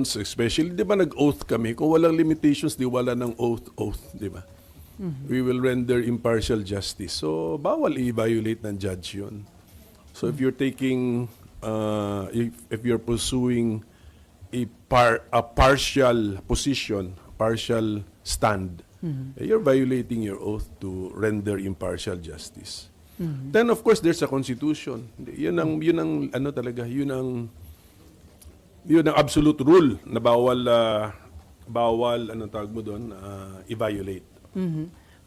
especially, di ba nag-oath kami? Kung walang limitations, di wala ng oath, di ba? We will render impartial justice. So, bawal i-violate ng judge yun. So, if you're taking, if you're pursuing a partial position, partial stand, you're violating your oath to render impartial justice. Then, of course, there's a constitution. Yun ang ano talaga, yun ang absolute rule na bawal anong tawag mo doon, i-violate.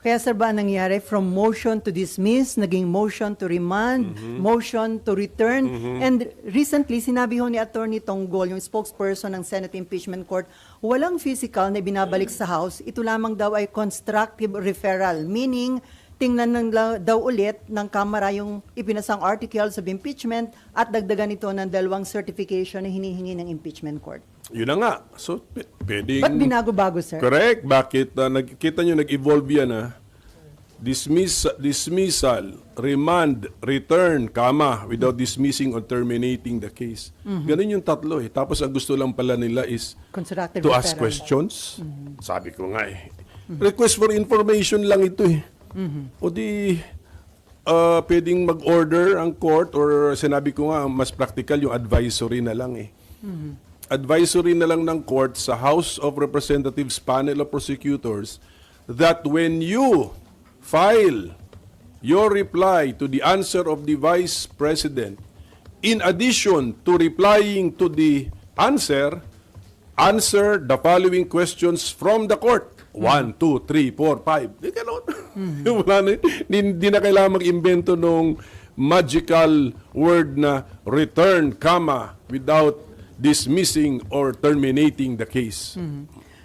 Kaya sir ba nangyari from motion to dismiss, naging motion to remand, motion to return, and recently sinabi ho ni Attorney Tonggol, yung spokesperson ng Senate Impeachment Court, walang physical na binabalik sa House, ito lamang daw ay constructive referral, meaning tingnan daw ulit ng Kamara yung ipinasang articles of impeachment at dagdagan ito ng 2 certification na hinihingi ng impeachment court. Yun na nga. So, pwedeng... Ba't binago-bago, sir? Correct. Bakit? Nakikita nyo, nag-evolve yan, dismissal, remand, return, without dismissing or terminating the case. Ganun yung tatlo eh. Tapos ang gusto lang pala nila is Constructive to ask referral. questions. Sabi ko nga eh. Request for information lang ito eh. O di... pwedeng mag-order ang court or sinabi ko nga, mas practical yung advisory na lang eh. Advisory na lang ng court sa House of Representatives panel of prosecutors that when you file your reply to the answer of the Vice President, in addition to replying to the answer the following questions from the court. 1, 2, 3, 4, 5. Di gano'n. Hindi na kailangan mag-imbento nung magical word na return, without dismissing or terminating the case.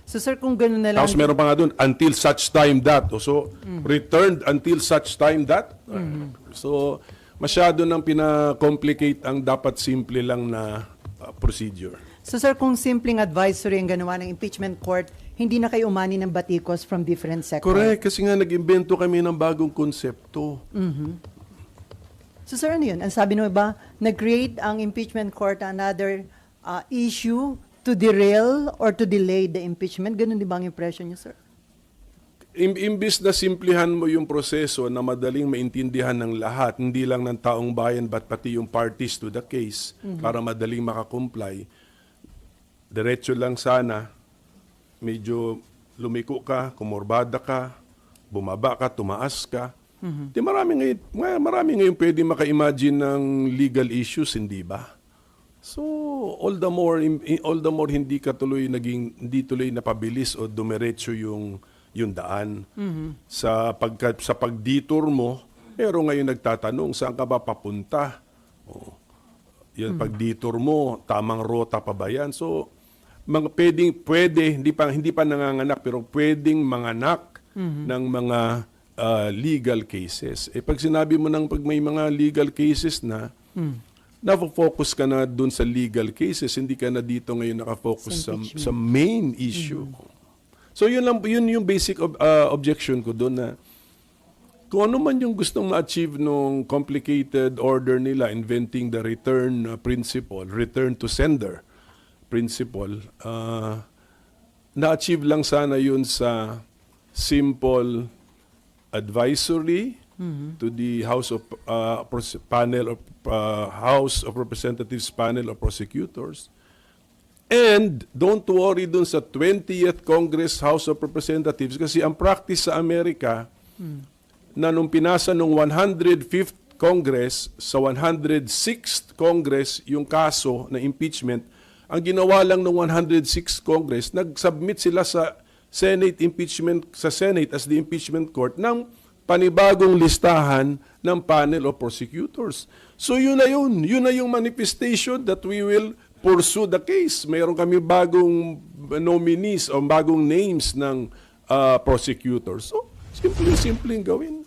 So sir, kung gano'n na lang... Tapos meron pa nga doon, until such time that. So, returned until such time that. So, masyado nang pina-complicate ang dapat simple lang na procedure. So sir, kung simpleng advisory ang ganawa ng impeachment court, hindi na kayo umani ng batikos from different sectors. Correct, kasi nga nag-imbento kami ng bagong konsepto. So sir, ano yun? Ang sabi nyo ba, nag-create ang impeachment court another issue to derail or to delay the impeachment? Ganun di ba ang impression nyo, sir? Imbis na simplihan mo yung proseso na madaling maintindihan ng lahat, hindi lang ng taong bayan, but pati yung parties to the case, para madaling makakomply, diretso lang sana, medyo lumiko ka, kumorbada ka, bumaba ka, tumaas ka. Di marami ngayon pwede maka-imagine ng legal issues, hindi ba? So, all the more hindi tuloy napabilis o dumiretso yung daan. Sa pag-detour mo, pero ngayon nagtatanong, saan ka ba papunta? Yan pag-detour mo, tamang rota pa ba yan? So, hindi pa nanganganak, pero pwedeng manganak ng mga legal cases. Pag sinabi mo pag may mga legal cases na, na-focus ka na dun sa legal cases, hindi ka na dito ngayon nakafocus sa main issue. So yun yung basic objection ko doon, na kung ano man yung gustong ma-achieve nung complicated order nila, inventing the return principle, return to sender principle, na-achieve lang sana yun sa simple advisory to the House of House of Representatives panel of prosecutors. And don't worry dun sa 20th Congress House of Representatives, kasi ang practice sa Amerika na nung pinasa nung 105th Congress sa 106th Congress yung kaso na impeachment, ang ginawa lang ng 106th Congress, nag-submit sila sa Senate as the impeachment court ng panibagong listahan ng panel of prosecutors. So yun na yung manifestation that we will pursue the case. Mayroon kami bagong nominees o bagong names ng prosecutors. So, simpleng gawin.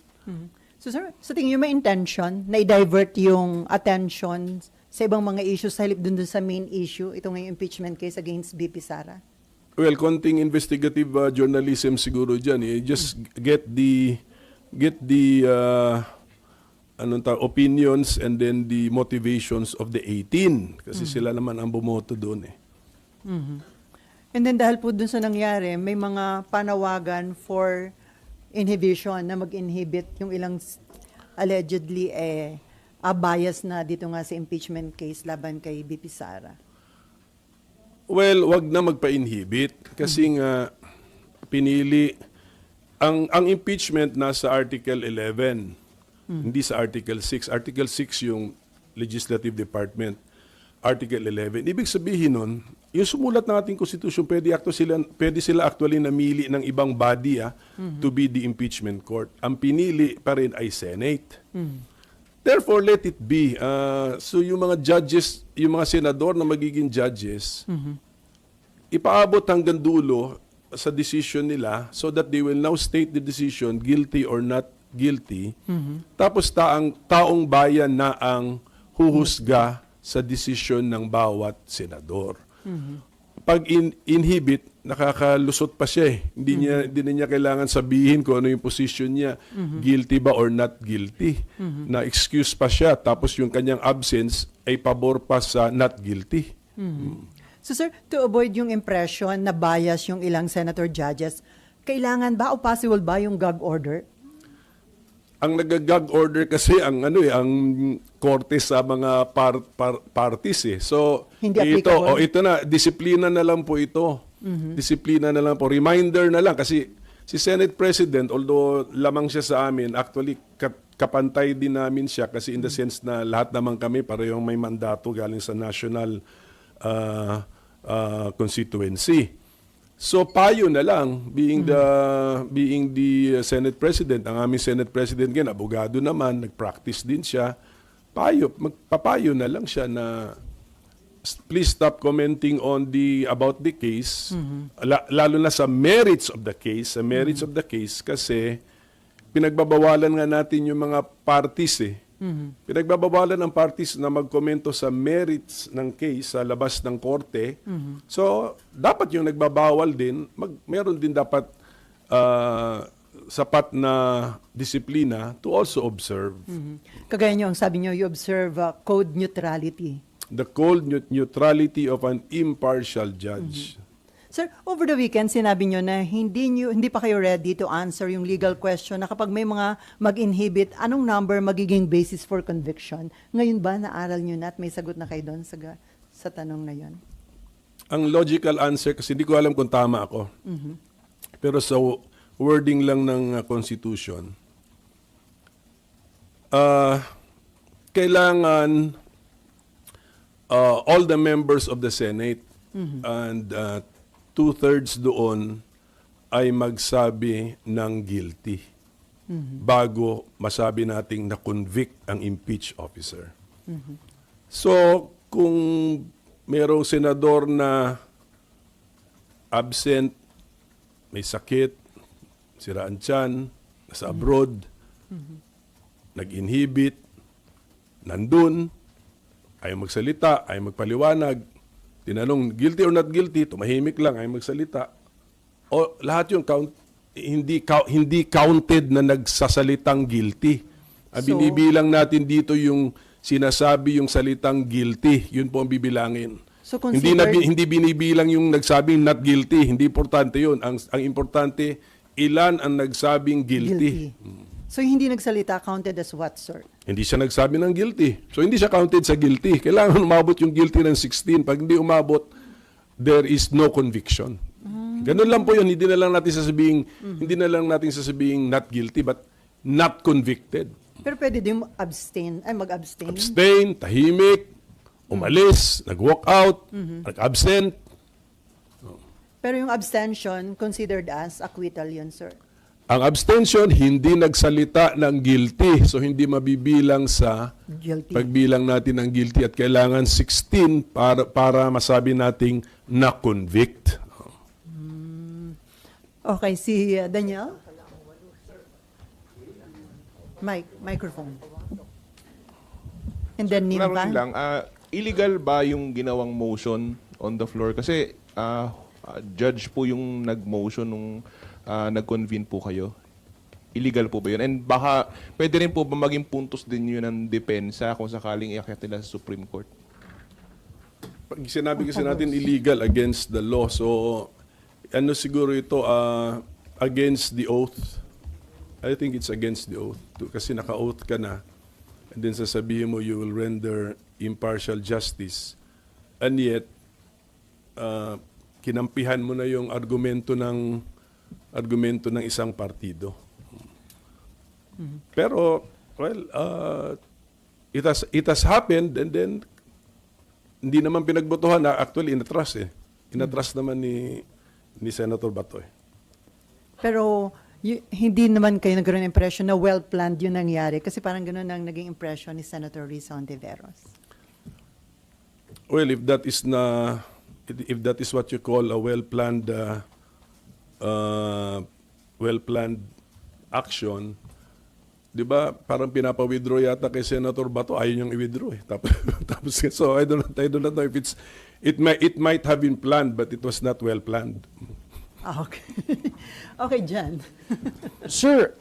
So sir, sa tingin nyo may intention na i-divert yung attention sa ibang mga issues sa halip dun sa main issue, ito ngayong impeachment case against BP Sara? Well, konting investigative journalism siguro dyan. Just get the opinions and then the motivations of the 18. Kasi sila naman ang bumoto doon eh. And then dahil po dun sa nangyari, may mga panawagan for inhibition na mag-inhibit yung ilang allegedly bias na dito nga sa impeachment case laban kay BP Sara. Well, wag na magpa-inhibit kasi nga pinili ang impeachment nasa Article 11, hindi sa Article 6. Article 6 yung Legislative Department. Article 11. Ibig sabihin nun, yung sumulat ng ating konstitusyon, pwede sila actually namili ng ibang body to be the impeachment court. Ang pinili pa rin ay Senate. Therefore, let it be. So yung mga judges, yung mga senador na magiging judges, ipaabot hanggang dulo sa decision nila so that they will now state the decision, guilty or not guilty. Tapos taong bayan na ang huhusga sa desisyon ng bawat senador. Pag inhibit, nakakalusot pa siya eh. Hindi na niya kailangan sabihin kung ano yung position niya, guilty ba or not guilty. Na excuse pa siya, tapos yung kanyang absence ay pabor pa sa not guilty. So sir, to avoid yung impression na bias yung ilang senator judges, kailangan ba o possible ba yung gag order? Ang nag-gag order kasi ang korte sa mga parties eh. So Hindi ito applicable. ito na disiplina na lang po ito. Disiplina na lang po. Reminder na lang kasi si Senate President, although lamang siya sa amin, actually kapantay din namin siya kasi in the sense na lahat naman kami parehong may mandato galing sa national constituency. So payo na lang being the Senate President, ang aming Senate President ngayon, abogado naman, nag-practice din siya. Magpapayo na lang siya na please stop commenting on about the case, lalo na sa merits of the case, kasi pinagbabawalan nga natin yung mga parties eh. Pinagbabawalan ng parties na magkomento sa merits ng case sa labas ng korte. So, dapat yung nagbabawal din, meron din dapat sapat na disiplina to also observe. Kagaya nyo, ang sabi nyo, you observe code neutrality. The cold neutrality of an impartial judge. Sir, over the weekend, sinabi nyo na hindi pa kayo ready to answer yung legal question na kapag may mga mag-inhibit, anong number magiging basis for conviction? Ngayon ba, naaral nyo na at may sagot na kayo doon sa tanong na yon? Ang logical answer, kasi hindi ko alam kung tama ako, pero sa wording lang ng Constitution, kailangan all the members of the Senate and 2/3 doon ay magsabi ng guilty bago masabi nating na-convict ang impeached officer. So, kung mayroong senador na absent, may sakit, siraan tiyan, nasa abroad, nag-inhibit, nandun, ayaw magsalita, ayaw magpaliwanag, tinanong, guilty or not guilty, tumahimik lang, ay magsalita. O lahat yung hindi counted na nagsasalitang guilty. So, Binibilang natin dito yung sinasabi yung salitang guilty. Yun po ang bibilangin. So Hindi binibilang yung nagsabing not guilty. Hindi importante yun. Ang importante, ilan ang nagsabing guilty. So hindi nagsalita counted as what, sir? Hindi siya nagsabi ng guilty. So hindi siya counted sa guilty. Kailangan umabot yung guilty ng 16. Pag hindi umabot, there is no conviction. Ganun lang po yun. Hindi na lang natin sasabing not guilty but not convicted. Pero pwede din mag-abstain. Abstain, tahimik, umalis, nag-walk out, nag-absent. Pero yung abstention, considered as acquittal yun, sir? Ang abstention, hindi nagsalita ng guilty. So, hindi mabibilang sa Guilty. pagbilang natin ng guilty at kailangan 16 para masabi nating na-convict. Okay, si Daniel? Microphone. And then Maraming Nimpan? lang, illegal ba yung ginawang motion on the floor? Kasi judge po yung nag-motion nung nag-convene po kayo. Illegal po ba yun? And baka pwede rin po ba maging puntos din yun ng depensa kung sakaling iakyat nila sa Supreme Court? pag sinabi kasi natin illegal, against the law. So, ano siguro ito, against the oath. I think it's against the oath. Kasi naka-oath ka na. And then sasabihin mo, you will render impartial justice. And yet, kinampihan mo na yung argumento ng isang partido. Pero, well, it has happened, and then hindi naman pinagbotohan. Actually, inatras eh. Inatras naman ni Senator Bato eh. Pero hindi naman kayo nagkaroon ng impression na well-planned yung nangyari kasi parang gano'n ang naging impression ni Senator Risa Ontiveros. Well, if that is what you call a well-planned action, 'di ba? Parang pinapa-withdraw yata kay Senator Bato, ayaw niyang i-withdraw eh. Tapos so I don't know if it might have been planned, but it was not well planned. Okay. Okay, Jan. Sir,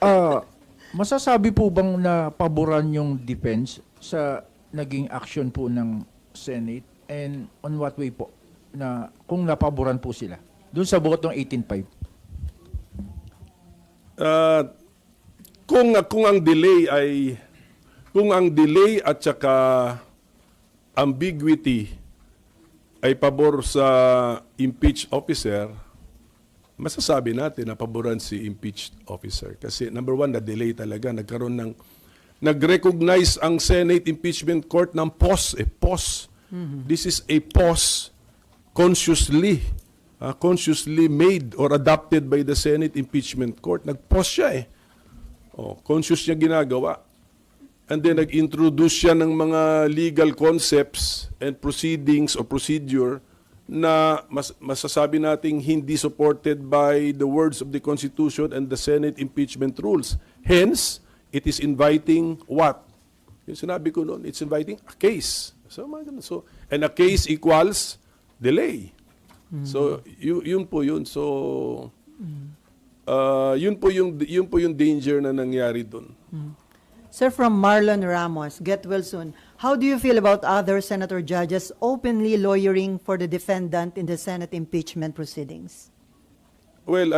masasabi po bang na paboran yung defense sa naging action po ng Senate? And on what way po? Na kung napaboran po sila? Doon sa botong 18.5. Kung ang delay at saka ambiguity ay pabor sa impeached officer, masasabi natin na paboran si impeached officer. Kasi number one, na-delay talaga. Nag-recognize ang Senate Impeachment Court ng pause. This is a pause consciously made or adopted by the Senate Impeachment Court. Nag-pause siya eh. Conscious niya ginagawa. And then nag-introduce siya ng mga legal concepts and proceedings or procedure na masasabi nating hindi supported by the words of the Constitution and the Senate impeachment rules. Hence, it is inviting what? Yung sinabi ko noon, it's inviting a case. And a case equals delay. So, yun po yun. So, yun po yung danger na nangyari doon. Sir, from Marlon Ramos, get well soon. How do you feel about other senator judges openly lawyering for the defendant in the Senate impeachment proceedings? Well,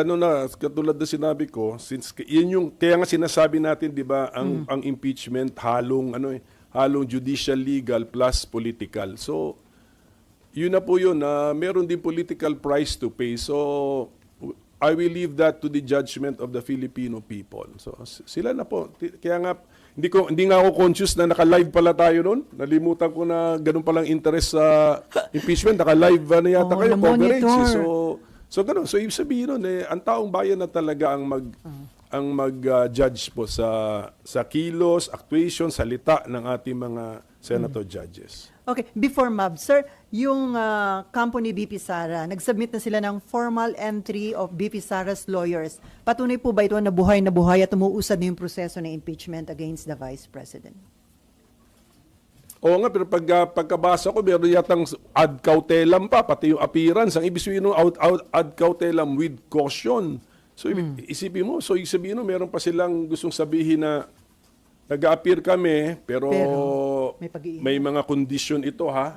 katulad na sinabi ko, since yun yung kaya nga sinasabi natin, 'di ba, ang impeachment halong judicial legal plus political. So, yun na po yun, meron din political price to pay. So, I will leave that to the judgment of the Filipino people. So, sila na po. Kaya nga, hindi nga ako conscious na naka-live pala tayo noon. Nalimutan ko na ganun palang interest sa impeachment. Naka-live na yata kayo, coverage. So ganun. So, ibig sabihin nun, ang taong bayan na talaga ang mag-judge po sa kilos, actuation, salita ng ating mga senator judges. Okay, before Mab, sir, yung kampo ni BP Sara, nag-submit na sila ng formal entry of BP Sara's lawyers. Patunay po ba ito na buhay at umuusad na yung proseso ng impeachment against the Vice President? Oo nga, pero pagkabasa ko, meron yatang ad cautelam pa, pati yung appearance. Ang ibig sabihin ad cautelam with caution. So, isipin mo, so ibig sabihin mo, meron pa silang gustong sabihin na nag-a-appear kami, pero may mga condition ito ha.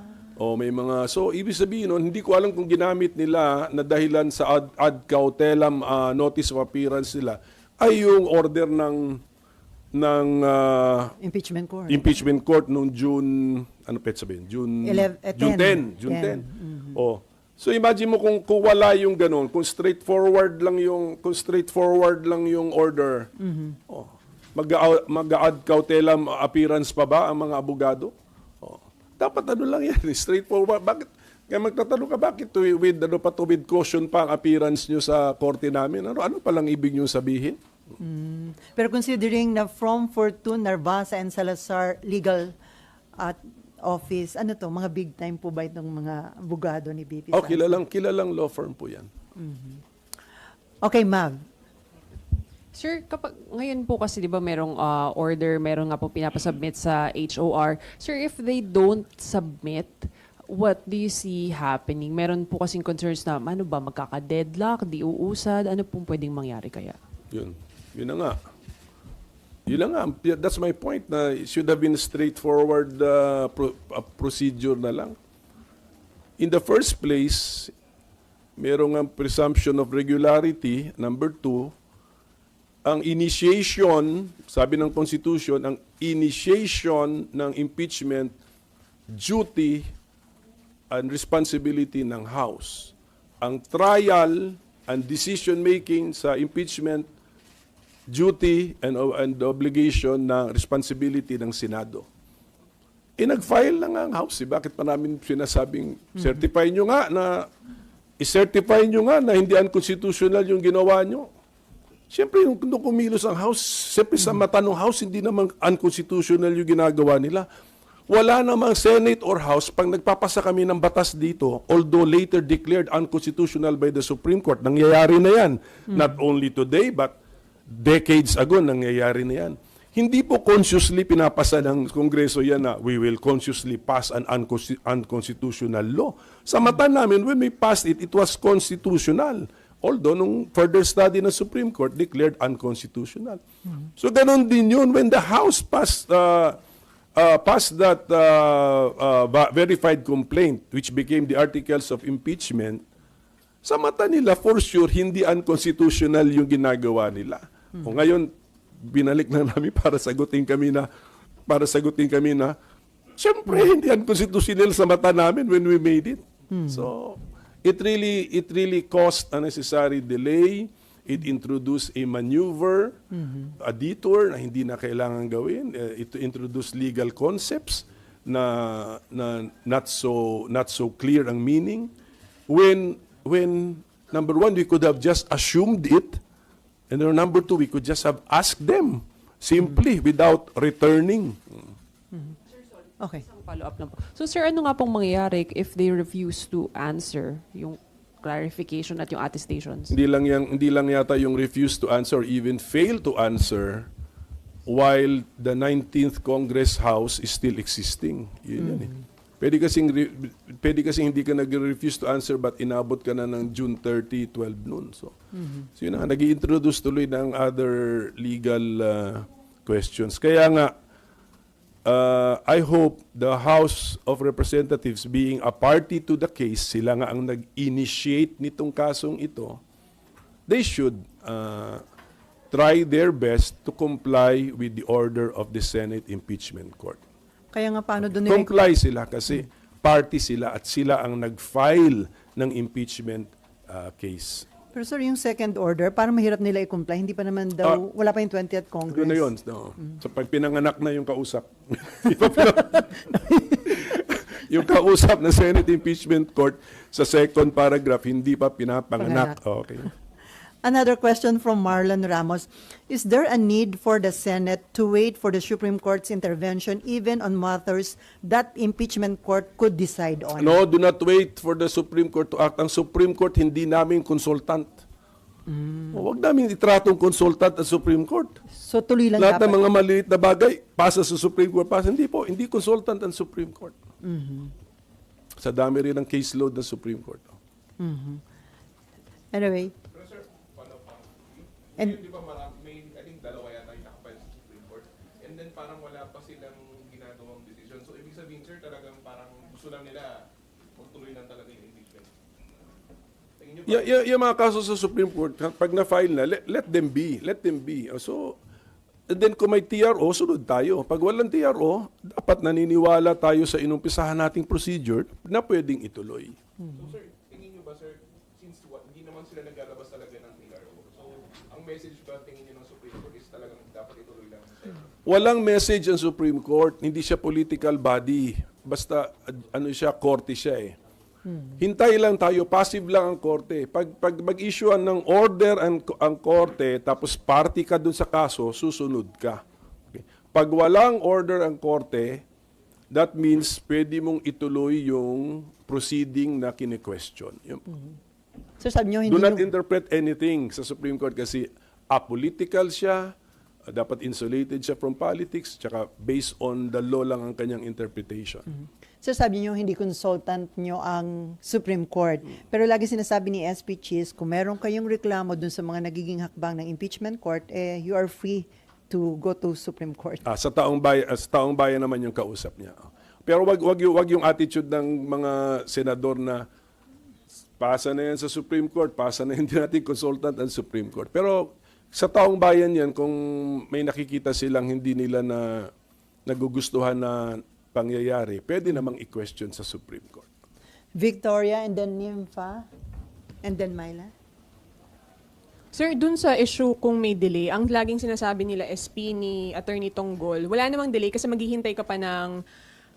So ibig sabihin nun, hindi ko alam kung ginamit nila na dahilan sa ad cautelam notice of appearance nila ay yung order ng impeachment court noong June, June 10. So imagine mo kung wala yung ganun, kung straightforward lang yung order. Mag-ad cautelam appearance pa ba ang mga abogado? Dapat lang yan, straightforward. Bakit? Kaya magtatanong ka, bakit with caution pa ang appearance nyo sa korte namin? Ano palang ibig nyo sabihin? Pero considering na from Fortune, Narvasa, and Salazar legal office, mga big time po ba itong mga abogado ni BP Sara? Kilalang law firm po yan. Okay, Mav. Sir, kapag ngayon po kasi 'di ba merong order, meron nga po pinapasubmit sa HOR. Sir, if they don't submit, what do you see happening? Meron po kasing concerns na magkaka-deadlock, di uusad, ano pong pwedeng mangyari kaya? Yun na nga. That's my point na it should have been straightforward procedure na lang. In the first place, merong ang presumption of regularity. Number two, ang initiation, sabi ng Constitution, ang initiation ng impeachment, duty and responsibility ng House. Ang trial and decision-making sa impeachment, duty and obligation ng responsibility ng Senado. Nag-file na nga ang House. Bakit pa namin sinasabing, certify nyo nga na, i-certify nyo nga na hindi unconstitutional yung ginawa nyo. Siyempre, nung kumilos ang House, siyempre sa mata ng House, hindi naman unconstitutional yung ginagawa nila. Wala namang Senate or House pag nagpapasa kami ng batas dito, although later declared unconstitutional by the Supreme Court. Nangyayari na yan. Not only today, but decades ago, nangyayari na yan. Hindi po consciously pinapasa ng Kongreso yan na we will consciously pass an unconstitutional law. Sa mata namin, when we passed it, it was constitutional. Although, nung further study ng Supreme Court, declared unconstitutional. So, ganun din yun. When the House passed that verified complaint, which became the articles of impeachment, sa mata nila, for sure, hindi unconstitutional yung ginagawa nila. O ngayon, binalik na namin para sagutin kami na, siyempre, hindi unconstitutional sa mata namin when we made it. So, it really caused unnecessary delay. It introduced a maneuver, a detour na hindi na kailangan gawin. It introduced legal concepts na not so clear ang meaning. When number one, we could have just assumed it, and then number two, we could just have asked them simply without returning. Okay. Isang follow-up lang po. So sir, ano nga pong mangyayari if they refuse to answer yung clarification at yung attestations? Hindi lang yata yung refuse to answer or even fail to answer while the 19th Congress House is still existing. Yun eh. Pwede kasing hindi ka nag-refuse to answer but inabot ka na ng June 30, 12 noon. So yun na, nag-i-introduce tuloy ng other legal questions. Kaya nga, I hope the House of Representatives being a party to the case, sila nga ang nag-initiate nitong kasong ito, they should try their best to comply with the order of the Senate Impeachment Court. Kaya nga paano doon Comply sila kasi party sila at sila ang nag-file ng impeachment case. Pero sir, yung second order, parang mahirap nila i-comply. Hindi pa naman daw, wala pa yung 20th Congress. Doon na yun. No. So pag pinanganak na yung kausap. Yung kausap na Senate Impeachment Court sa second paragraph, hindi pa pinapanganak. Okay. Another question from Marlon Ramos. Is there a need for the Senate to wait for the Supreme Court's intervention even on matters that impeachment court could decide on? No, do not wait for the Supreme Court to act. Ang Supreme Court hindi namin consultant. Huwag namin itratong consultant ang Supreme Court. So tuloy lang Lahat dapat. ng mga maliit na bagay, pasa sa Supreme Court, pasa. Hindi po, hindi consultant ang Supreme Court. Sa dami rin ng caseload ng Supreme Court. Anyway. And- Di ba may, I think dalawa yata yung nakapile sa Supreme Court. And then parang wala pa silang ginagawang decision. So ibig sabihin, sir, talagang parang gusto lang nila magtuloy lang talaga yung impeachment. Tingin niyo ba? Yung mga kaso sa Supreme Court, pag na-file na, let them be. Let them be. So, and then kung may TRO, sunod tayo. Pag walang TRO, dapat naniniwala tayo sa inumpisahan nating procedure na pwedeng ituloy. So sir, tingin niyo ba, sir, since hindi naman sila naglalabas talaga ng TRO, so ang message ba tingin niyo ng Supreme Court is talagang dapat ituloy lang? Walang message ang Supreme Court. Hindi siya political body. Basta, siya, korte siya eh. Hintay lang tayo, passive lang ang korte. Pag mag-issuean ng order ang korte, tapos party ka dun sa kaso, susunod ka. Okay. Pag walang order ang korte, that means pwede mong ituloy yung proceeding na kine-question. So sabi nyo, hindi Do not nyo- interpret anything sa Supreme Court kasi apolitical siya, dapat insulated siya from politics, tsaka based on the law lang ang kanyang interpretation. So sabi niyo hindi consultant niyo ang Supreme Court. Pero lagi sinasabi ni SP Cheese, kung meron kayong reklamo dun sa mga nagiging hakbang ng impeachment court, you are free to go to Supreme Court. Sa taong bayan naman yung kausap niya. Pero wag yung attitude ng mga senador na pasa na yan sa Supreme Court, pasa na hindi natin consultant ang Supreme Court. Pero sa taong bayan yan, kung may nakikita silang hindi nila na nagugustuhan na pangyayari, pwede namang i-question sa Supreme Court. Victoria and then Nympha and then Myla. Sir, dun sa issue kung may delay, ang laging sinasabi nila SP ni Attorney Tonggol, wala namang delay kasi maghihintay ka pa ng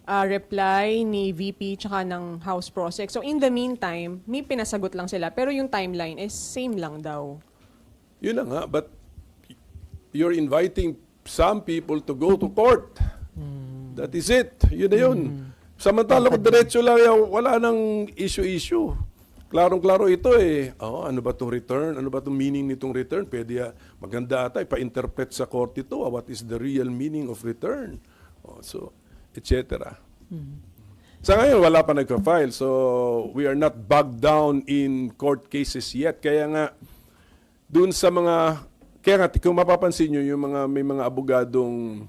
reply ni VP tsaka ng House Prosec. So in the meantime, may pinasagot lang sila pero yung timeline is same lang daw. Yun lang nga, but you're inviting some people to go to court. That is it. Yun na yun. Samantala kung diretso lang yan, wala nang issue-issue. Klarong-klaro ito eh. Oh, ano ba itong return? Ano ba itong meaning nitong return? Pwede maganda ata, ipa-interpret sa court ito. What is the real meaning of return? Oh, so, etc. Sa ngayon, wala pa nagka-file. So, we are not bogged down in court cases yet. Kaya nga, dun sa mga, kaya nga, kung mapapansin nyo, yung mga, may mga abogadong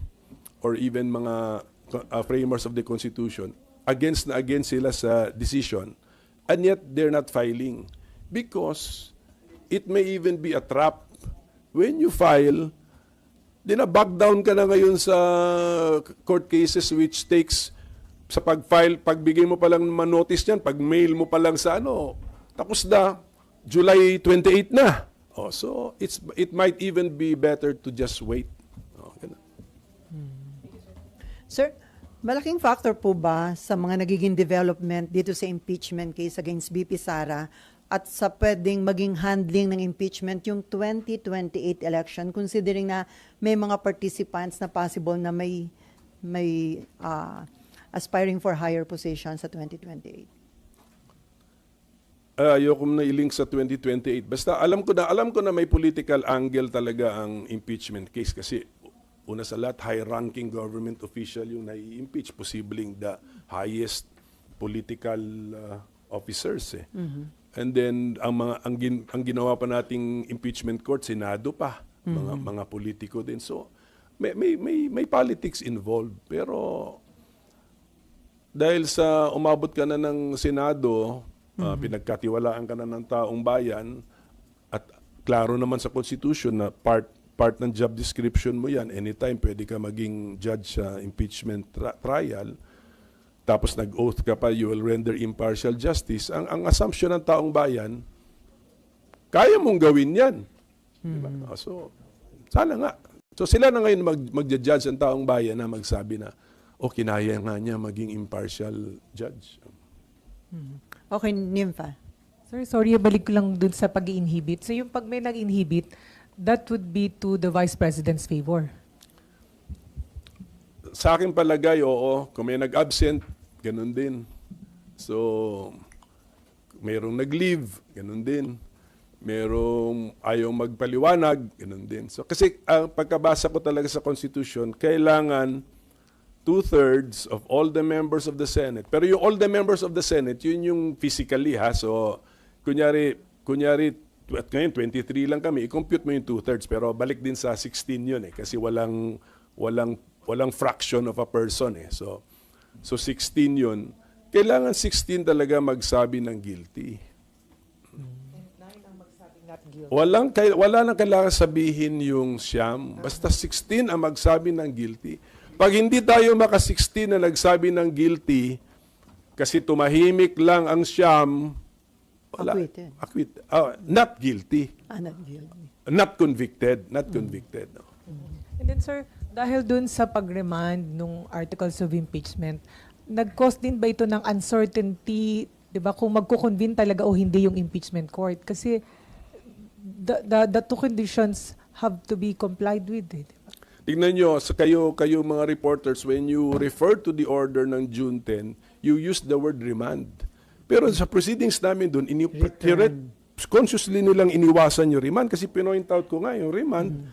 or even mga framers of the Constitution, against sila sa decision, and yet they're not filing. Because it may even be a trap. When you file, back down ka na ngayon sa court cases which takes, sa pag-file, pagbigay mo pa lang notice niyan, pag-mail mo pa lang sa tapos na, July 28 na. Oh, so it might even be better to just wait. Oh, ganun. Sir, malaking factor po ba sa mga nagiging development dito sa impeachment case against BP Sara at sa pwedeng maging handling ng impeachment yung 2028 election, considering na may mga participants na possible na may aspiring for higher position sa 2028? Ayoko na i-link sa 2028. Basta alam ko na may political angle talaga ang impeachment case kasi una sa lahat, high-ranking government official yung nai-impeach, posibleng the highest political officers eh. And then ang ginawa pa nating impeachment court, Senado pa, mga politiko din. So may politics involved, pero dahil sa umabot ka na ng Senado, pinagkatiwalaan ka na ng taong bayan, at klaro naman sa Constitution na part ng job description mo yan, anytime pwede ka maging judge sa impeachment trial, tapos nag-oath ka pa, you will render impartial justice. Ang assumption ng taong bayan, kaya mong gawin yan. Diba? So, sana nga. So sila na ngayon magja-judge ang taong bayan na magsabi na, kinaya nga niya maging impartial judge. Okay, Nympha. Sir, sorry, balik ko lang dun sa pag-inhibit. So yung pag may nag-inhibit, that would be to the Vice President's favor. Sa akin palagay, oo. Kung may nag-absent, ganun din. So, mayroong nag-leave, ganun din. Mayroong ayaw magpaliwanag, ganun din. So, kasi ang pagkabasa ko talaga sa Constitution, kailangan 2/3 of all the members of the Senate. Pero yung all the members of the Senate, yun yung physically ha. So, kunyari, at ngayon 23 lang kami, i-compute mo yung 2/3, pero balik din sa 16 yun eh, kasi walang fraction of a person eh. So 16 yun. Kailangan 16 talaga magsabi ng guilty. Wala nang kailangan sabihin yung siyam. Basta 16 ang magsabi ng guilty. Pag hindi tayo maka-16 na nagsabi ng guilty, kasi tumahimik lang ang siyam, wala. Acquitted. Not guilty. Not guilty. Not convicted. Not convicted. No. And then sir, dahil dun sa pag-remand nung articles of impeachment, nag-cause din ba ito ng uncertainty, 'di ba, kung magko-convene talaga o hindi yung impeachment court? Kasi the two conditions have to be complied with. Diba? Tingnan nyo, kayo mga reporters, when you refer to the order ng June 10, you use the word remand. Pero sa proceedings namin doon, consciously nilang iniwasan yung remand kasi pinoint out ko nga yung remand.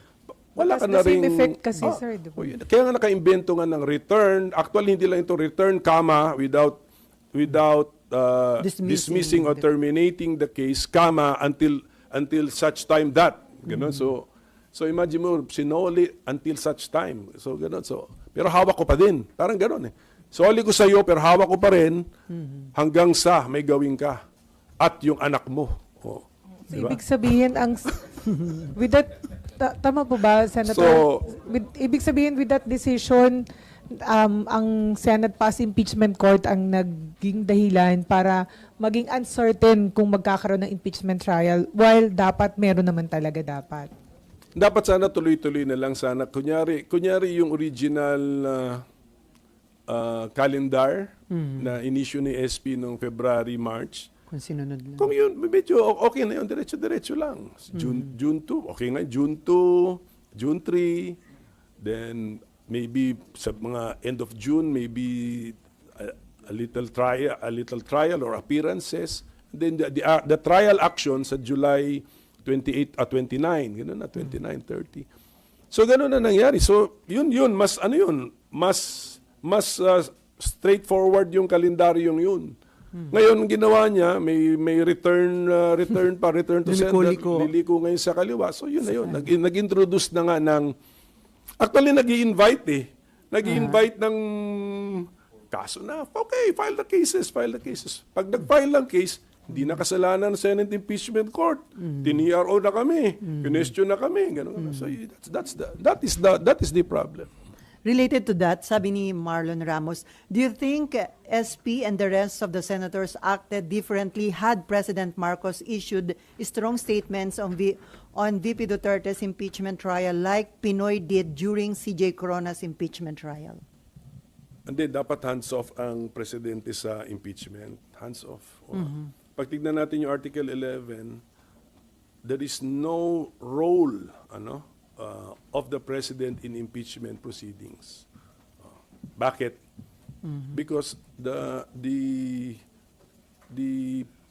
Wala ka na rin. The same effect kasi, sir. Diba? Kaya nga naka-invento nga ng return. Actually, hindi lang ito return, comma, without dismissing or terminating the case, comma, until such time that. Ganun. So imagine mo, sinoli until such time. So ganun. So, pero hawak ko pa din. Parang ganun eh. Soli ko sa iyo pero hawak ko pa rin hanggang sa may gawin ka at yung anak mo. Oh, So, di ba? ibig sabihin, with that, tama po ba, Senator? So- Ibig sabihin, with that decision, ang Senate Pass Impeachment Court ang naging dahilan para maging uncertain kung magkakaroon ng impeachment trial, while dapat meron naman talaga dapat. Dapat sana tuloy-tuloy na lang sana. Kunyari yung original calendar na inisyu ni SP noong February, March. Kung sinunod lang. Kung yun, medyo okay na yun, diretso-diretso lang. June 2, okay na, June 2, June 3, then maybe sa mga end of June, maybe a little trial or appearances. Then the trial action sa July 28 at 29, gano'n na 29, 30. So gano'n na nangyari. So yun mas straightforward yung kalendaryong yun. Ngayon ginawa niya may return to sender, Liliko-liko. liliko ngayon sa kaliwa. So yun na yun. Nag-introduce na nga ng actually nag-i-invite ng kaso na. Okay, file the cases. Pag nag-file ng case, hindi na kasalanan ng Senate Impeachment Court. Tin-ERO na kami. Question na kami. Ganun. So that is the problem. Related to that, sabi ni Marlon Ramos, do you think SP and the rest of the senators acted differently had President Marcos issued strong statements on VP Duterte's impeachment trial like Pinoy did during CJ Corona's impeachment trial? Hindi, dapat hands-off ang presidente sa impeachment. Hands-off. Pag tignan natin yung Article 11, there is no role of the president in impeachment proceedings. Bakit? Because the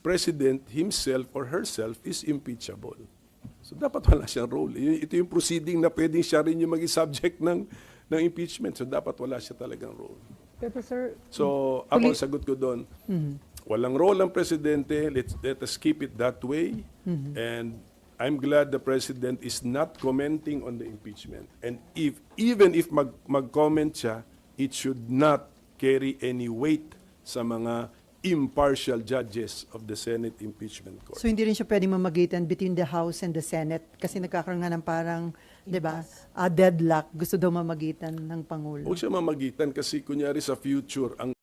president himself or herself is impeachable. So dapat wala siyang role. Ito yung proceeding na pwedeng siya rin yung maging subject ng impeachment. So dapat wala siya talagang role. Pero sir, So ako sagot ko doon, walang role ang presidente. Let us keep it that way. And I'm glad the president is not commenting on the impeachment. And even if mag-comment siya, it should not carry any weight sa mga impartial judges of the Senate Impeachment Court. So hindi rin siya pwedeng mamagitan between the House and the Senate kasi nagkakaroon nga ng parang, di ba, deadlock. Gusto daw mamagitan ng Pangulo. Huwag siya mamagitan kasi kunyari sa future, ang